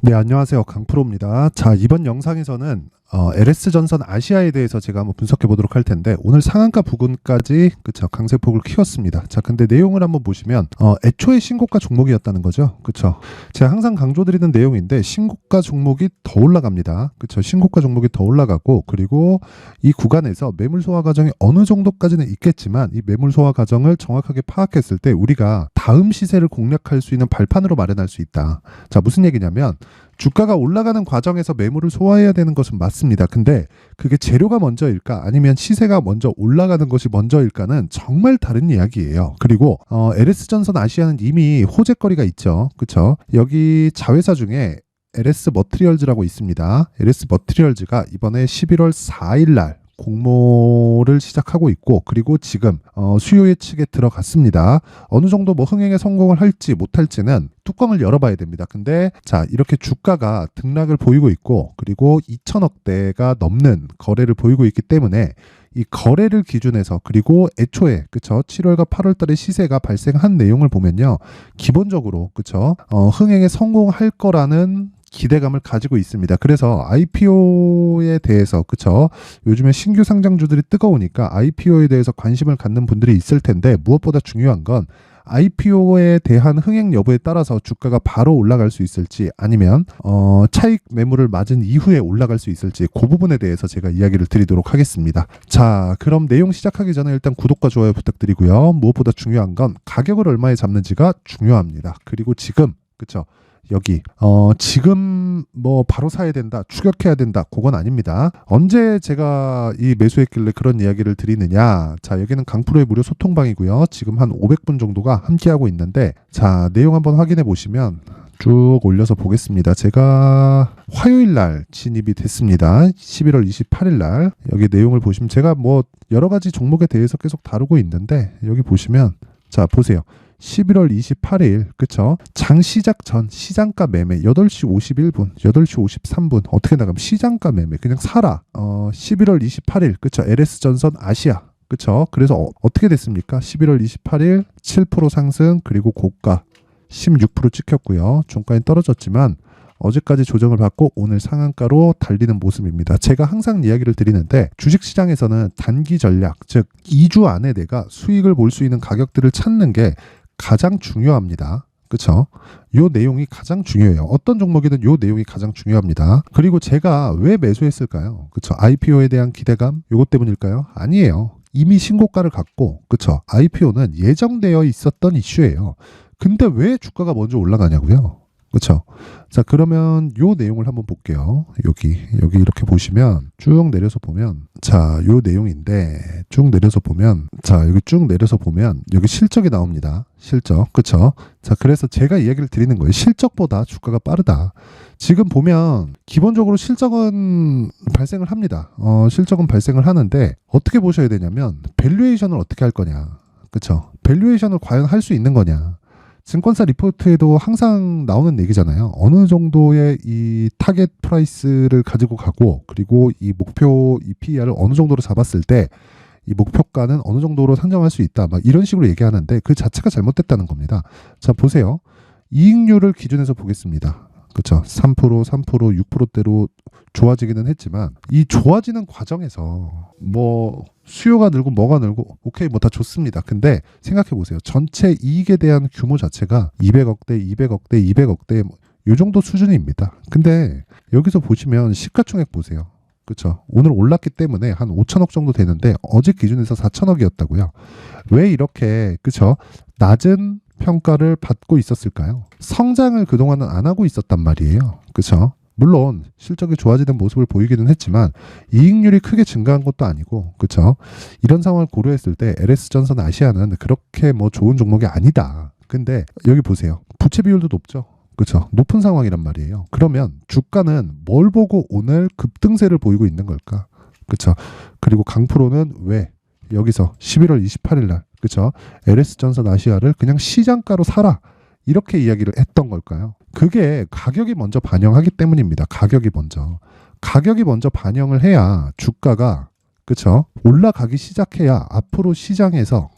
네, 안녕하세요. 강프로입니다. 자, 이번 영상에서는 LS전선 아시아에 대해서 제가 한번 분석해 보도록 할 텐데, 오늘 상한가 부근까지 그쵸 강세폭을 키웠습니다. 자, 근데 내용을 한번 보시면 애초에 신고가 종목이었다는 거죠. 그쵸? 제가 항상 강조드리는 내용인데, 신고가 종목이 더 올라갑니다. 그쵸? 신고가 종목이 더 올라가고, 그리고 이 구간에서 매물 소화 과정이 어느 정도까지는 있겠지만, 이 매물 소화 과정을 정확하게 파악했을 때 우리가 다음 시세를 공략할 수 있는 발판으로 마련할 수 있다. 자, 무슨 얘기냐면, 주가가 올라가는 과정에서 매물을 소화해야 되는 것은 맞습니다. 근데 그게 재료가 먼저일까 아니면 시세가 먼저 올라가는 것이 먼저일까는 정말 다른 이야기예요. 그리고 LS전선 아시아는 이미 호재거리가 있죠. 그렇죠? 여기 자회사 중에 LS 머티리얼즈라고 있습니다. LS 머티리얼즈가 이번에 11월 4일 날 공모를 시작하고 있고, 그리고 지금 수요 예측에 들어갔습니다. 어느 정도 뭐 흥행에 성공을 할지 못할지는 뚜껑을 열어봐야 됩니다. 근데 자, 이렇게 주가가 등락을 보이고 있고, 그리고 2천억대가 넘는 거래를 보이고 있기 때문에 이 거래를 기준해서, 그리고 애초에 그쵸 7월과 8월 달에 시세가 발생한 내용을 보면요, 기본적으로 그쵸 흥행에 성공할 거라는 기대감을 가지고 있습니다. 그래서 IPO에 대해서 그쵸 요즘에 신규 상장주들이 뜨거우니까 IPO에 대해서 관심을 갖는 분들이 있을 텐데, 무엇보다 중요한 건 IPO에 대한 흥행 여부에 따라서 주가가 바로 올라갈 수 있을지, 아니면 차익 매물을 맞은 이후에 올라갈 수 있을지, 그 부분에 대해서 제가 이야기를 드리도록 하겠습니다. 자, 그럼 내용 시작하기 전에 일단 구독과 좋아요 부탁드리고요. 무엇보다 중요한 건 가격을 얼마에 잡는지가 중요합니다. 그리고 지금 그쵸 여기 지금 뭐 바로 사야 된다, 추격해야 된다, 그건 아닙니다. 언제 제가 이 매수했길래 그런 이야기를 드리느냐. 자, 여기는 강프로의 무료 소통방이고요. 지금 한 500분 정도가 함께하고 있는데, 자, 내용 한번 확인해 보시면 쭉 올려서 보겠습니다. 제가 화요일 날 진입이 됐습니다. 11월 28일 날. 여기 내용을 보시면 제가 뭐 여러 가지 종목에 대해서 계속 다루고 있는데, 여기 보시면 자, 보세요. 11월 28일 그쵸 장 시작 전 시장가 매매 8시 51분 8시 53분 어떻게 나가면 시장가 매매 그냥 사라. 11월 28일 그쵸 LS전선 아시아 그쵸. 그래서 어떻게 됐습니까? 11월 28일 7% 상승, 그리고 고가 16% 찍혔고요. 종가는 떨어졌지만 어제까지 조정을 받고 오늘 상한가로 달리는 모습입니다. 제가 항상 이야기를 드리는데, 주식시장에서는 단기 전략, 즉 2주 안에 내가 수익을 볼 수 있는 가격들을 찾는 게 가장 중요합니다. 그쵸? 요 내용이 가장 중요해요. 어떤 종목이든 요 내용이 가장 중요합니다. 그리고 제가 왜 매수했을까요? 그쵸? IPO에 대한 기대감? 요것 때문일까요? 아니에요. 이미 신고가를 갖고, 그쵸? IPO는 예정되어 있었던 이슈예요. 근데 왜 주가가 먼저 올라가냐고요? 그쵸? 자, 그러면 요 내용을 한번 볼게요. 여기 이렇게 보시면 쭉 내려서 보면, 자, 요 내용인데 쭉 내려서 보면, 자, 여기 쭉 내려서 보면 여기 실적이 나옵니다. 실적. 그쵸? 자, 그래서 제가 이야기를 드리는 거예요. 실적보다 주가가 빠르다. 지금 보면 기본적으로 실적은 발생을 합니다. 실적은 발생을 하는데, 어떻게 보셔야 되냐면 밸류에이션을 어떻게 할 거냐. 그쵸? 밸류에이션을 과연 할 수 있는 거냐. 증권사 리포트에도 항상 나오는 얘기잖아요. 어느 정도의 이 타겟 프라이스를 가지고 가고, 그리고 이 목표 이 PER을 어느 정도로 잡았을 때 이 목표가는 어느 정도로 산정할 수 있다, 막 이런 식으로 얘기하는데, 그 자체가 잘못됐다는 겁니다. 자, 보세요. 이익률을 기준해서 보겠습니다. 그렇죠. 3%, 6%대로 좋아지기는 했지만, 이 좋아지는 과정에서 뭐 수요가 늘고 뭐가 늘고 오케이 뭐 다 좋습니다. 근데 생각해 보세요. 전체 이익에 대한 규모 자체가 200억대, 200억대, 200억대 요 정도 수준입니다. 근데 여기서 보시면 시가총액 보세요. 그렇죠. 오늘 올랐기 때문에 한 5천억 정도 되는데, 어제 기준에서 4천억이었다고요. 왜 이렇게 그렇죠? 낮은 평가를 받고 있었을까요? 성장을 그동안은 안 하고 있었단 말이에요. 그렇죠? 물론 실적이 좋아지는 모습을 보이기는 했지만 이익률이 크게 증가한 것도 아니고, 그렇죠? 이런 상황을 고려했을 때 LS전선 아시아는 그렇게 뭐 좋은 종목이 아니다. 근데 여기 보세요. 부채 비율도 높죠. 그렇죠? 높은 상황이란 말이에요. 그러면 주가는 뭘 보고 오늘 급등세를 보이고 있는 걸까? 그렇죠? 그리고 강프로는 왜 여기서 11월 28일 날 그렇죠? LS전선 아시아를 그냥 시장가로 사라, 이렇게 이야기를 했던 걸까요? 그게 가격이 먼저 반영하기 때문입니다. 가격이 먼저 반영을 해야 주가가 그쵸 올라가기 시작해야 앞으로 시장에서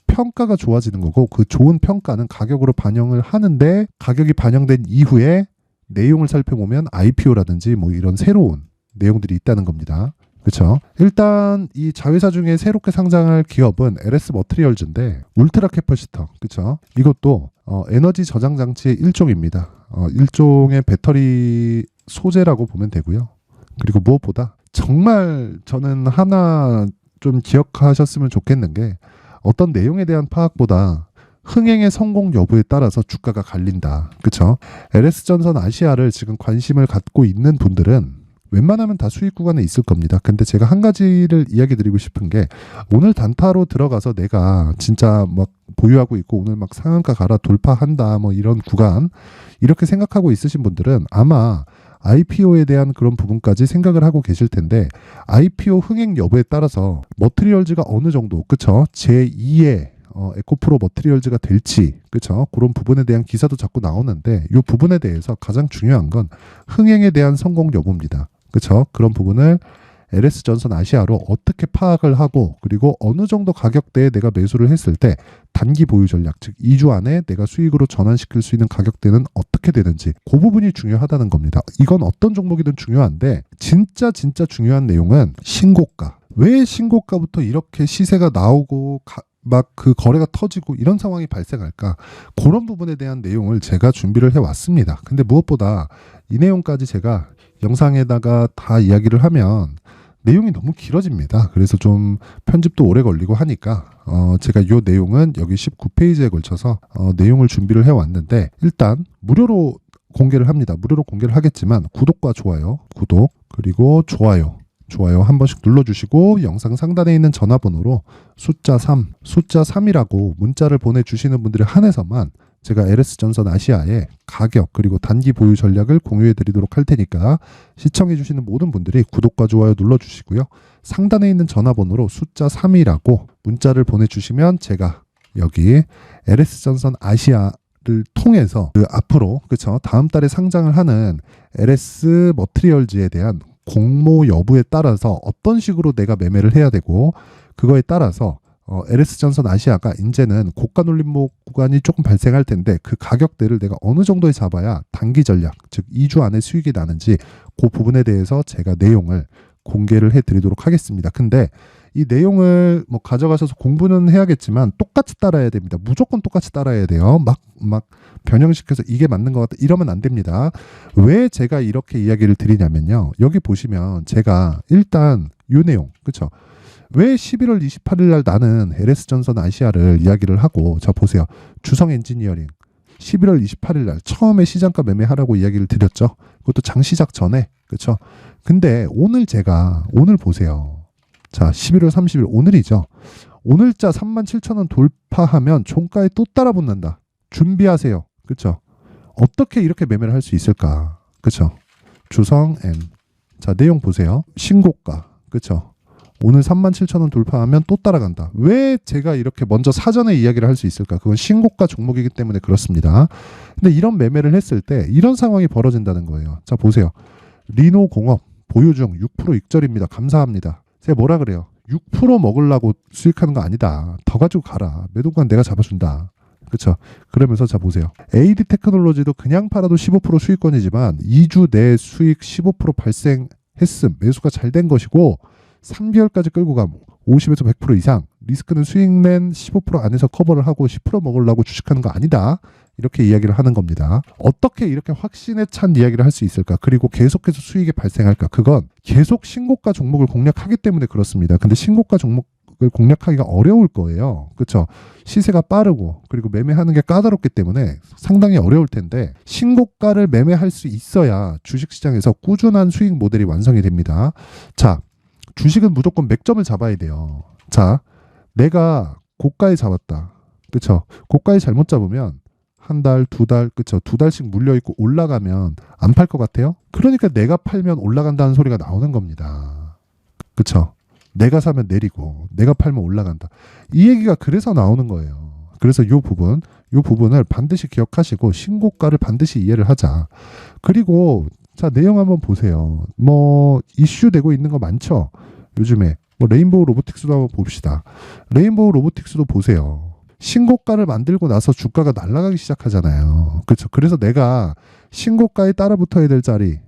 평가가 좋아지는 거고, 그 좋은 평가는 가격으로 반영을 하는데, 가격이 반영된 이후에 내용을 살펴보면 IPO라든지 뭐 이런 새로운 내용들이 있다는 겁니다. 그렇죠? 일단 이 자회사 중에 새롭게 상장할 기업은 LS 머트리얼즈인데 울트라 캐퍼시터, 그렇죠? 이것도 에너지 저장 장치의 일종입니다. 일종의 배터리 소재라고 보면 되고요. 그리고 무엇보다 정말 저는 하나 좀 기억하셨으면 좋겠는 게 어떤 내용에 대한 파악보다 흥행의 성공 여부에 따라서 주가가 갈린다. 그렇죠? LS전선 아시아를 지금 관심을 갖고 있는 분들은 웬만하면 다 수익 구간에 있을 겁니다. 근데 제가 한 가지를 이야기 드리고 싶은 게 오늘 단타로 들어가서 내가 진짜 막 보유하고 있고 오늘 막 상한가 가라 돌파한다 뭐 이런 구간 이렇게 생각하고 있으신 분들은 아마 IPO에 대한 그런 부분까지 생각을 하고 계실 텐데 IPO 흥행 여부에 따라서 머트리얼즈가 어느 정도 그쵸 제2의 에코프로 머트리얼즈가 될지 그쵸 그런 부분에 대한 기사도 자꾸 나오는데 이 부분에 대해서 가장 중요한 건 흥행에 대한 성공 여부입니다. 그쵸 그런 부분을 LS전선 아시아로 어떻게 파악을 하고 그리고 어느 정도 가격대에 내가 매수를 했을 때 단기 보유 전략 즉 2주 안에 내가 수익으로 전환시킬 수 있는 가격대는 어떻게 되는지 그 부분이 중요하다는 겁니다. 이건 어떤 종목이든 중요한데 진짜 중요한 내용은 신고가. 왜 신고가부터 이렇게 시세가 나오고 막 그 거래가 터지고 이런 상황이 발생할까 그런 부분에 대한 내용을 제가 준비를 해왔습니다. 근데 무엇보다 이 내용까지 제가 영상에다가 다 이야기를 하면 내용이 너무 길어집니다. 그래서 좀 편집도 오래 걸리고 하니까 제가 이 내용은 여기 19페이지에 걸쳐서 내용을 준비를 해왔는데 일단 무료로 공개를 합니다. 무료로 공개를 하겠지만 구독과 좋아요, 구독 그리고 좋아요 한 번씩 눌러주시고 영상 상단에 있는 전화번호로 숫자 3이라고 문자를 보내주시는 분들에 한해서만 제가 LS전선 아시아의 가격 그리고 단기 보유 전략을 공유해 드리도록 할 테니까 시청해 주시는 모든 분들이 구독과 좋아요 눌러주시고요. 상단에 있는 전화번호로 숫자 3이라고 문자를 보내주시면 제가 여기 LS전선 아시아를 통해서 그 앞으로 그쵸 다음 달에 상장을 하는 LS 머트리얼즈에 대한 공모 여부에 따라서 어떤 식으로 내가 매매를 해야 되고 그거에 따라서 LS전선 아시아가 이제는 고가 눌림목 구간이 조금 발생할 텐데 그 가격대를 내가 어느 정도에 잡아야 단기 전략 즉 2주 안에 수익이 나는지 그 부분에 대해서 제가 내용을 공개를 해드리도록 하겠습니다. 근데 이 내용을 뭐 가져가셔서 공부는 해야겠지만 똑같이 따라야 됩니다. 무조건 똑같이 따라야 돼요. 막 변형시켜서 이게 맞는 것 같다 이러면 안 됩니다. 왜 제가 이렇게 이야기를 드리냐면요. 여기 보시면 제가 일단 이 내용 그쵸 왜 11월 28일 날 나는 LS전선 아시아를 이야기를 하고 자 보세요. 주성 엔지니어링 11월 28일 날 처음에 시장가 매매하라고 이야기를 드렸죠. 그것도 장 시작 전에 그쵸 근데 오늘 보세요. 자 11월 30일 오늘이죠. 오늘자 37,000원 돌파하면 종가에 또 따라 붙는다. 준비하세요. 그쵸 어떻게 이렇게 매매를 할 수 있을까 그쵸 주성 N 자 내용 보세요. 신고가 그쵸 오늘 37,000원 돌파하면 또 따라간다. 왜 제가 이렇게 먼저 사전에 이야기를 할 수 있을까? 그건 신고가 종목이기 때문에 그렇습니다. 근데 이런 매매를 했을 때 이런 상황이 벌어진다는 거예요. 자 보세요. 리노공업 보유 중 6% 익절입니다. 감사합니다. 제가 뭐라 그래요? 6% 먹으려고 수익하는 거 아니다. 더 가지고 가라. 매도관 내가 잡아준다. 그렇죠? 그러면서 자 보세요. AD 테크놀로지도 그냥 팔아도 15% 수익권이지만 2주 내 수익 15% 발생했음. 매수가 잘 된 것이고 3개월까지 끌고 감 50에서 100% 이상 리스크는 수익낸 15% 안에서 커버를 하고 10% 먹으려고 주식하는 거 아니다. 이렇게 이야기를 하는 겁니다. 어떻게 이렇게 확신에 찬 이야기를 할 수 있을까? 그리고 계속해서 수익이 발생할까? 그건 계속 신고가 종목을 공략하기 때문에 그렇습니다. 근데 신고가 종목을 공략하기가 어려울 거예요. 그렇죠? 시세가 빠르고 그리고 매매하는 게 까다롭기 때문에 상당히 어려울 텐데 신고가를 매매할 수 있어야 주식시장에서 꾸준한 수익 모델이 완성이 됩니다. 자, 주식은 무조건 맥점을 잡아야 돼요. 자, 내가 고가에 잡았다. 그렇죠? 고가에 잘못 잡으면 한 달, 두 달, 그쵸? 2달씩 물려있고 올라가면 안 팔 것 같아요? 그러니까 내가 팔면 올라간다는 소리가 나오는 겁니다. 그쵸? 내가 사면 내리고, 내가 팔면 올라간다. 이 얘기가 그래서 나오는 거예요. 그래서 이 부분을 반드시 기억하시고, 신고가를 반드시 이해를 하자. 그리고, 자, 내용 한번 보세요. 뭐, 이슈되고 있는 거 많죠? 요즘에. 뭐, 레인보우 로보틱스도 한번 봅시다. 레인보우 로보틱스도 보세요. 신고가를 만들고 나서 주가가 날아가기 시작하잖아요. 그렇죠. 그래서 내가 신고가에 따라붙어야 될 자리,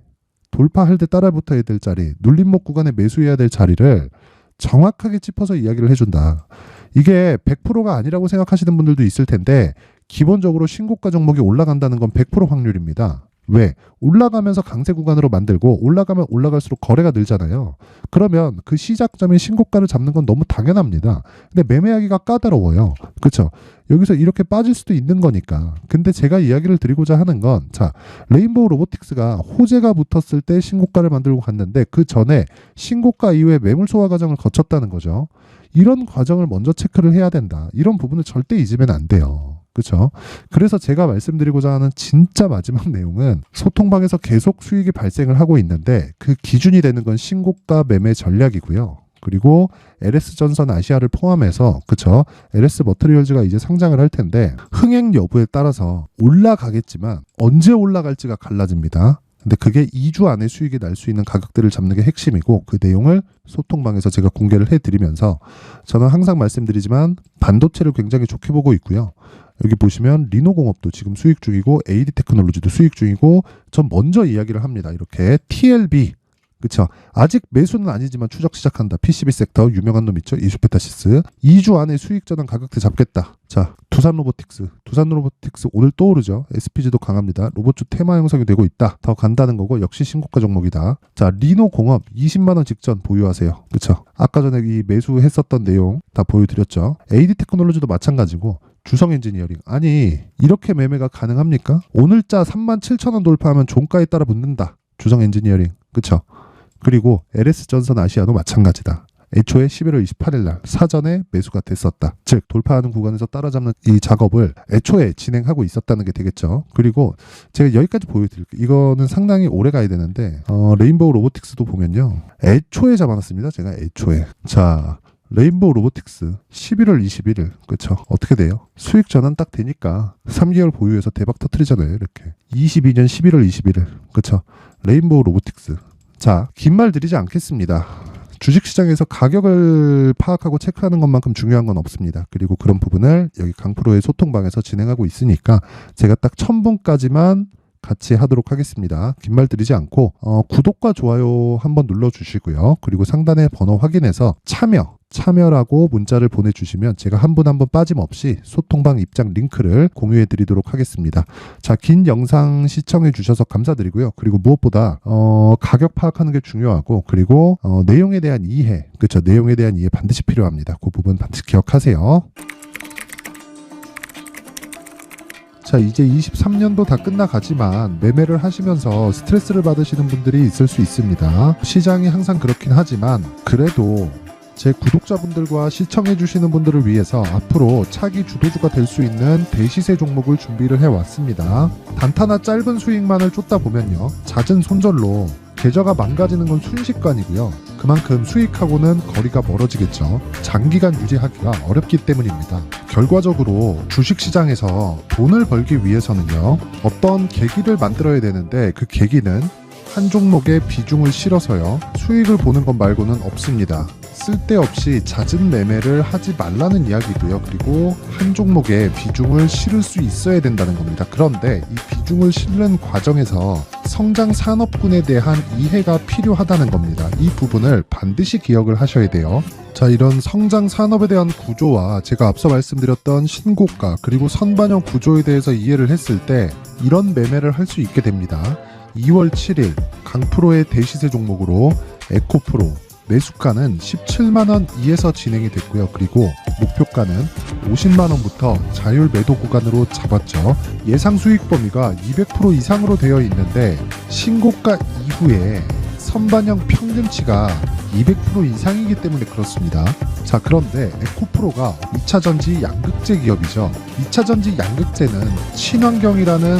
돌파할 때 따라붙어야 될 자리, 눌림목 구간에 매수해야 될 자리를 정확하게 짚어서 이야기를 해준다. 이게 100%가 아니라고 생각하시는 분들도 있을 텐데 기본적으로 신고가 종목이 올라간다는 건 100% 확률입니다. 왜? 올라가면서 강세 구간으로 만들고 올라가면 올라갈수록 거래가 늘잖아요. 그러면 그 시작점인 신고가를 잡는 건 너무 당연합니다. 근데 매매하기가 까다로워요. 그렇죠? 여기서 이렇게 빠질 수도 있는 거니까. 근데 제가 이야기를 드리고자 하는 건, 자, 레인보우 로보틱스가 호재가 붙었을 때 신고가를 만들고 갔는데 그 전에 신고가 이후에 매물 소화 과정을 거쳤다는 거죠. 이런 과정을 먼저 체크를 해야 된다. 이런 부분을 절대 잊으면 안 돼요. 그렇죠? 그래서 제가 말씀드리고자 하는 진짜 마지막 내용은 소통방에서 계속 수익이 발생을 하고 있는데 그 기준이 되는 건 신고가 매매 전략이고요. 그리고 LS전선 아시아를 포함해서, 그쵸? LS 머트리얼즈가 이제 상장을 할 텐데 흥행 여부에 따라서 올라가겠지만 언제 올라갈지가 갈라집니다. 근데 그게 2주 안에 수익이 날 수 있는 가격들을 잡는 게 핵심이고, 그 내용을 소통방에서 제가 공개를 해드리면서 저는 항상 말씀드리지만 반도체를 굉장히 좋게 보고 있고요. 여기 보시면 리노공업도 지금 수익 중이고 AD테크놀로지도 수익 중이고, 전 먼저 이야기를 합니다. 이렇게 TLB, 그쵸? 아직 매수는 아니지만 추적 시작한다. PCB 섹터 유명한 놈 있죠? 이슈페타시스. 2주 안에 수익 전환 가격대 잡겠다. 자, 두산 로보틱스 오늘 또 오르죠. SPG도 강합니다. 로봇주 테마 형성이 되고 있다. 더 간다는 거고 역시 신고가 종목이다. 자, 리노공업 20만 원 직전 보유하세요. 그쵸? 아까 전에 이 매수했었던 내용 다 보여드렸죠. AD테크놀로지도 마찬가지고 주성 엔지니어링. 아니, 이렇게 매매가 가능합니까? 오늘자 37,000원 돌파하면 종가에 따라 붙는다. 주성 엔지니어링. 그쵸? 그리고 LS전선 아시아도 마찬가지다. 애초에 11월 28일 날 사전에 매수가 됐었다. 즉 돌파하는 구간에서 따라잡는 이 작업을 애초에 진행하고 있었다는 게 되겠죠. 그리고 제가 여기까지 보여드릴게요. 이거는 상당히 오래 가야 되는데 레인보우 로보틱스도 보면요. 애초에 잡아놨습니다. 제가 애초에. 자, 레인보우 로보틱스 11월 21일. 그쵸? 어떻게 돼요? 수익 전환 딱 되니까 3개월 보유해서 대박 터트리잖아요. 이렇게. 22년 11월 21일. 그쵸? 레인보우 로보틱스. 자, 긴 말 드리지 않겠습니다. 주식시장에서 가격을 파악하고 체크하는 것만큼 중요한 건 없습니다. 그리고 그런 부분을 여기 강프로의 소통방에서 진행하고 있으니까 제가 딱 1000분까지만 같이 하도록 하겠습니다. 긴 말 드리지 않고 구독과 좋아요 한번 눌러주시고요. 그리고 상단에 번호 확인해서 참여라고 문자를 보내주시면 제가 한 분 한 분 빠짐없이 소통방 입장 링크를 공유해 드리도록 하겠습니다. 자, 긴 영상 시청해 주셔서 감사드리고요. 그리고 무엇보다 가격 파악하는 게 중요하고, 그리고 내용에 대한 이해, 그렇죠? 내용에 대한 이해 반드시 필요합니다. 그 부분 반드시 기억하세요. 자, 이제 23년도 다 끝나가지만 매매를 하시면서 스트레스를 받으시는 분들이 있을 수 있습니다. 시장이 항상 그렇긴 하지만 그래도 제 구독자분들과 시청해주시는 분들을 위해서 앞으로 차기 주도주가 될 수 있는 대시세 종목을 준비를 해왔습니다. 단타나 짧은 수익만을 쫓다 보면요, 잦은 손절로 계좌가 망가지는 건 순식간이고요. 그만큼 수익하고는 거리가 멀어지겠죠. 장기간 유지하기가 어렵기 때문입니다. 결과적으로 주식시장에서 돈을 벌기 위해서는요, 어떤 계기를 만들어야 되는데 그 계기는 한 종목에 비중을 실어서요, 수익을 보는 것 말고는 없습니다. 쓸데없이 잦은 매매를 하지 말라는 이야기고요. 그리고 한 종목에 비중을 실을 수 있어야 된다는 겁니다. 그런데 이 비중을 실는 과정에서 성장 산업군에 대한 이해가 필요하다는 겁니다. 이 부분을 반드시 기억을 하셔야 돼요. 자, 이런 성장 산업에 대한 구조와 제가 앞서 말씀드렸던 신고가 그리고 선반영 구조에 대해서 이해를 했을 때 이런 매매를 할 수 있게 됩니다. 2월 7일 강프로의 대시세 종목으로 에코프로 매수가는 17만원 이에서 진행이 됐고요. 그리고 목표가는 50만원부터 자율 매도 구간으로 잡았죠. 예상 수익 범위가 200% 이상으로 되어 있는데 신고가 이후에 선반영 평균치가 200% 이상이기 때문에 그렇습니다. 자, 그런데 에코프로가 2차전지 양극재 기업이죠. 2차전지 양극재는 친환경이라는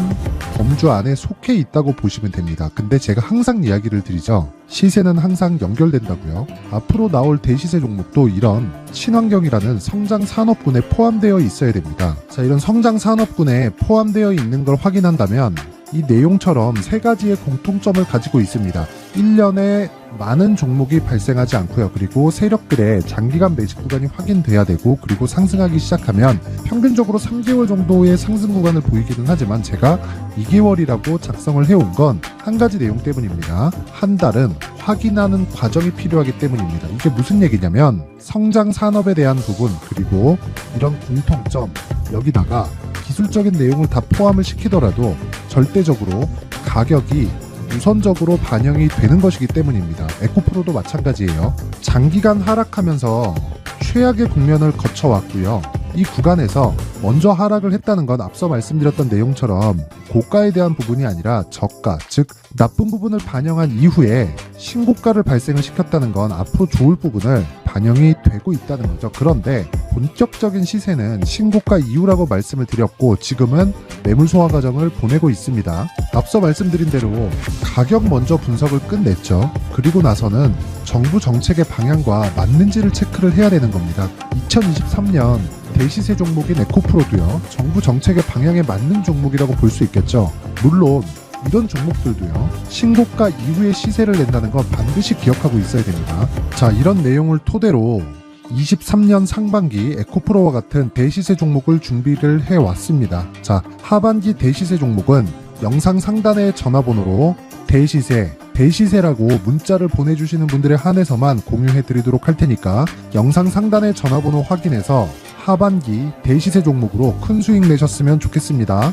범주 안에 속해 있다고 보시면 됩니다. 근데 제가 항상 이야기를 드리죠. 시세는 항상 연결된다고요. 앞으로 나올 대시세 종목도 이런 친환경이라는 성장 산업군에 포함되어 있어야 됩니다. 자, 이런 성장 산업군에 포함되어 있는 걸 확인한다면 이 내용처럼 세 가지의 공통점을 가지고 있습니다. 1년에 많은 종목이 발생하지 않고요. 그리고 세력들의 장기간 매집 구간이 확인돼야 되고, 그리고 상승하기 시작하면 평균적으로 3개월 정도의 상승 구간을 보이기는 하지만 제가 2개월이라고 작성을 해온 건 한 가지 내용 때문입니다. 한 달은 확인하는 과정이 필요하기 때문입니다. 이게 무슨 얘기냐면 성장 산업에 대한 부분, 그리고 이런 공통점, 여기다가 기술적인 내용을 다 포함을 시키더라도 절대적으로 가격이 우선적으로 반영이 되는 것이기 때문입니다. 에코프로도 마찬가지예요. 장기간 하락하면서 최악의 국면을 거쳐왔고요. 이 구간에서 먼저 하락을 했다는 건 앞서 말씀드렸던 내용처럼 고가에 대한 부분이 아니라 저가, 즉 나쁜 부분을 반영한 이후에 신고가를 발생을 시켰다는 건 앞으로 좋을 부분을 반영이 되고 있다는 거죠. 그런데 본격적인 시세는 신고가 이후라고 말씀을 드렸고, 지금은 매물 소화 과정을 보내고 있습니다. 앞서 말씀드린 대로 가격 먼저 분석을 끝냈죠. 그리고 나서는 정부 정책의 방향과 맞는지를 체크를 해야 되는 겁니다. 2023년 대시세 종목인 에코프로도요, 정부 정책의 방향에 맞는 종목이라고 볼 수 있겠죠. 물론 이런 종목들도요, 신고가 이후에 시세를 낸다는 건 반드시 기억하고 있어야 됩니다. 자, 이런 내용을 토대로 23년 상반기 에코프로와 같은 대시세 종목을 준비를 해왔습니다. 자, 하반기 대시세 종목은 영상 상단의 전화번호로 대시세라고 문자를 보내주시는 분들에 한해서만 공유해드리도록 할 테니까 영상 상단의 전화번호 확인해서 하반기 대시세 종목으로 큰 수익 내셨으면 좋겠습니다.